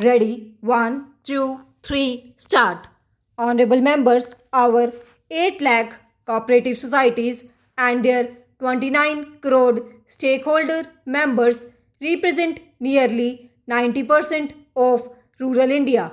Ready? One, two, three, start. Honorable members, our 8 lakh cooperative societies and their 29 crore stakeholder members represent nearly 90% of rural India.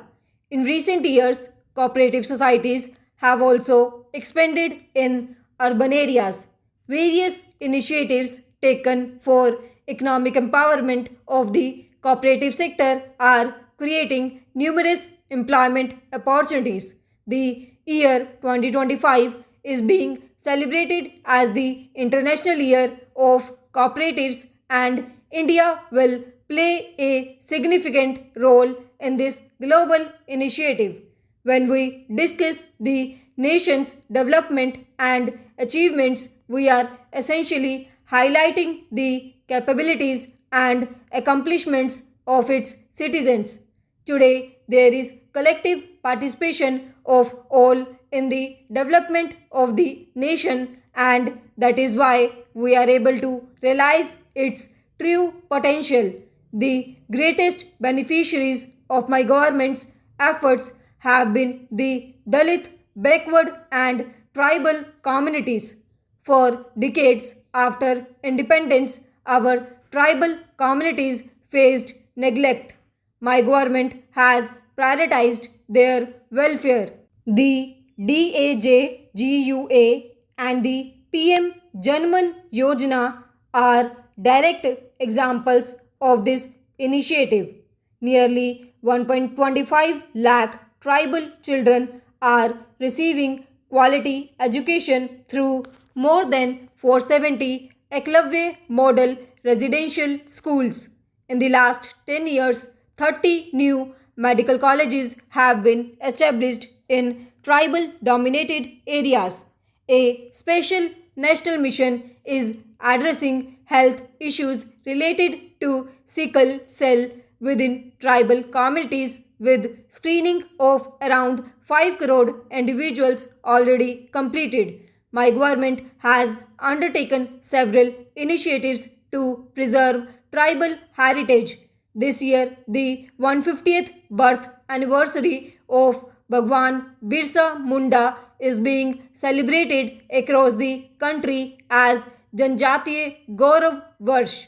In recent years, cooperative societies have also expanded in urban areas. Various initiatives taken for economic empowerment of the cooperative sector are creating numerous employment opportunities. The year 2025 is being celebrated as the International Year of Cooperatives, and India will play a significant role in this global initiative. When we discuss the nation's development and achievements, we are essentially highlighting the capabilities and accomplishments of its citizens. Today, there is collective participation of all in the development of the nation, and that is why we are able to realize its true potential. The greatest beneficiaries of my government's efforts have been the Dalit, backward, and tribal communities. For decades after independence, our tribal communities faced neglect. My government has prioritized their welfare. The DAJGUA and the PM Janman Yojana are direct examples of this initiative. Nearly 1.25 lakh tribal children are receiving quality education through more than 470 Eklavya model residential schools. In the last 10 years, 30 new medical colleges have been established in tribal dominated areas. A special national mission is addressing health issues related to sickle cell within tribal communities, with screening of around 5 crore individuals already completed. My government has undertaken several initiatives to preserve tribal heritage. This year, the 150th birth anniversary of Bhagwan Birsa Munda is being celebrated across the country as Janjatiya Gaurav Varsh.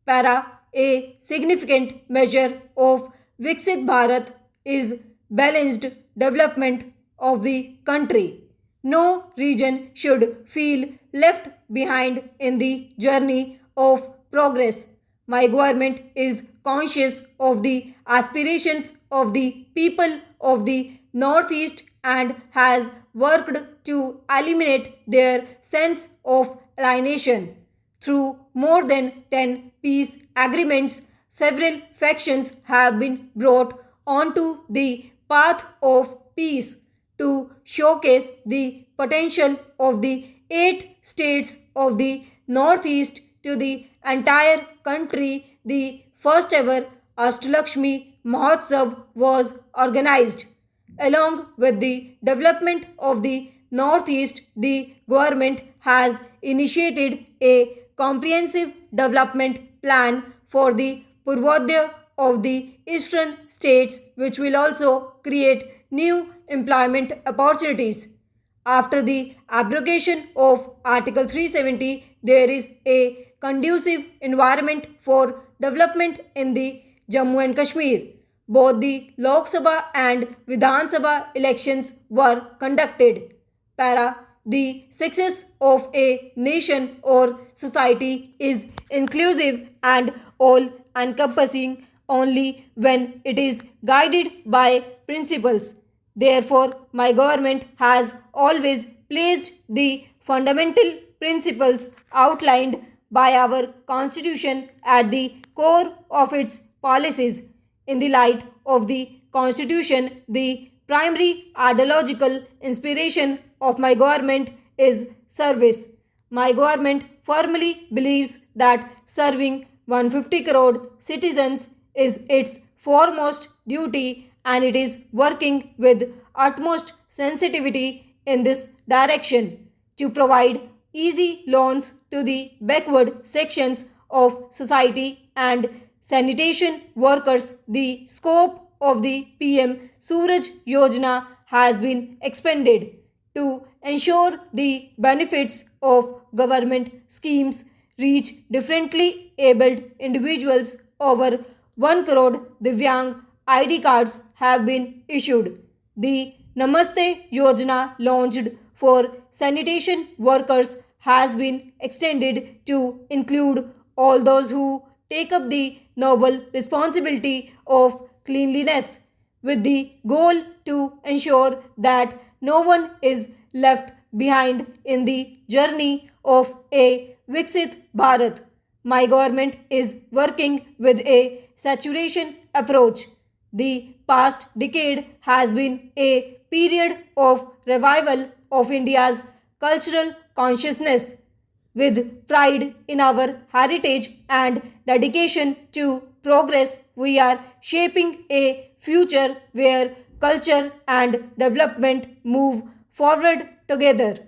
Para, a significant measure of Viksit Bharat, is balanced development of the country. No region should feel left behind in the journey of progress. My government is conscious of the aspirations of the people of the Northeast and has worked to eliminate their sense of alienation. Through more than 10 peace agreements, several factions have been brought onto the path of peace to showcase the potential of the 8 states of the Northeast to the entire country. The first ever Ashtalakshmi Mahotsav was organized. Along with the development of the Northeast, the government has initiated a comprehensive development plan for the Purvodaya of the eastern states, which will also create new employment opportunities. After the abrogation of Article 370, there is a conducive environment for development in the Jammu and Kashmir. Both the Lok Sabha and Vidhan Sabha elections were conducted. Para, the success of a nation or society is inclusive and all encompassing only when it is guided by principles. Therefore, my government has always placed the fundamental principles outlined by our Constitution at the core of its policies. In the light of the Constitution, the primary ideological inspiration of my government is service. My government firmly believes that serving 150 crore citizens is its foremost duty, and it is working with utmost sensitivity in this direction to provide easy loans to the backward sections of society and sanitation workers. The scope of the PM Suraj Yojana has been expanded to ensure the benefits of government schemes reach differently abled individuals. Over 1 crore Divyang ID cards have been issued. The Namaste Yojana launched for sanitation workers has been extended to include all those who take up the noble responsibility of cleanliness with the goal to ensure that no one is left behind in the journey of a Viksit Bharat. My government is working with a saturation approach. The past decade has been a period of revival of India's cultural consciousness. With pride in our heritage and dedication to progress, we are shaping a future where culture and development move forward together.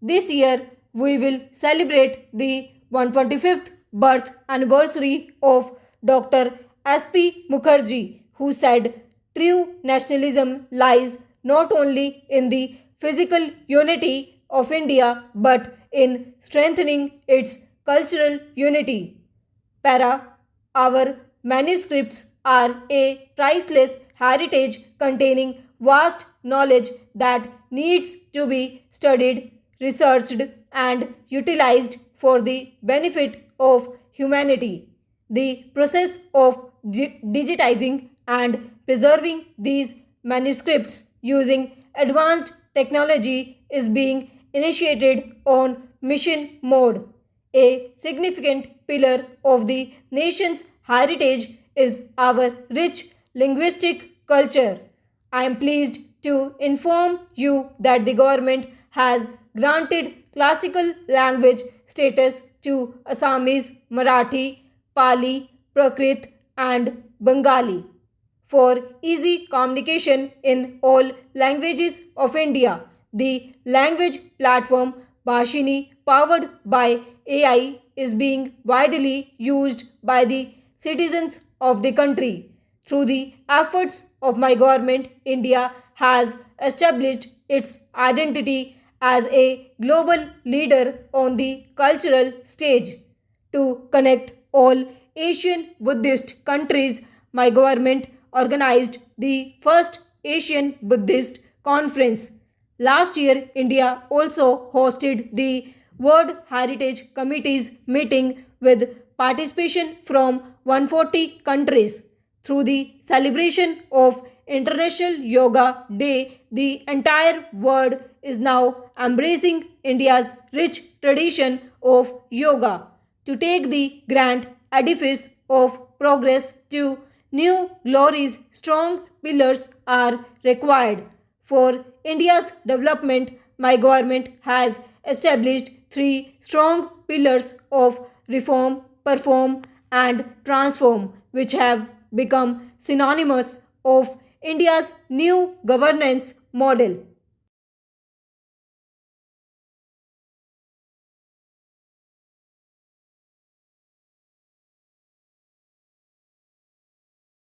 This year, we will celebrate the 125th birth anniversary of Dr. S.P. Mukherjee, who said true nationalism lies not only in the physical unity of India but in strengthening its cultural unity. Para, our manuscripts are a priceless heritage containing vast knowledge that needs to be studied, researched, and utilized for the benefit of humanity. The process of digitizing and preserving these manuscripts using advanced technology is being initiated on mission mode. A significant pillar of the nation's heritage is our rich linguistic culture. I am pleased to inform you that the government has granted classical language status to Assamese, Marathi, Pali, Prakrit, and Bengali for easy communication in all languages of India. The language platform Bhashini, powered by AI, is being widely used by the citizens of the country. Through the efforts of my government, India has established its identity as a global leader on the cultural stage. To connect all Asian Buddhist countries, my government organized the first Asian Buddhist Conference. Last year, India also hosted the World Heritage Committee's meeting with participation from 140 countries. Through the celebration of International Yoga Day, the entire world is now embracing India's rich tradition of yoga. To take the grand edifice of progress to new glories, strong pillars are required. For India's development, my government has established three strong pillars of reform, perform, and transform, which have become synonymous of India's new governance model.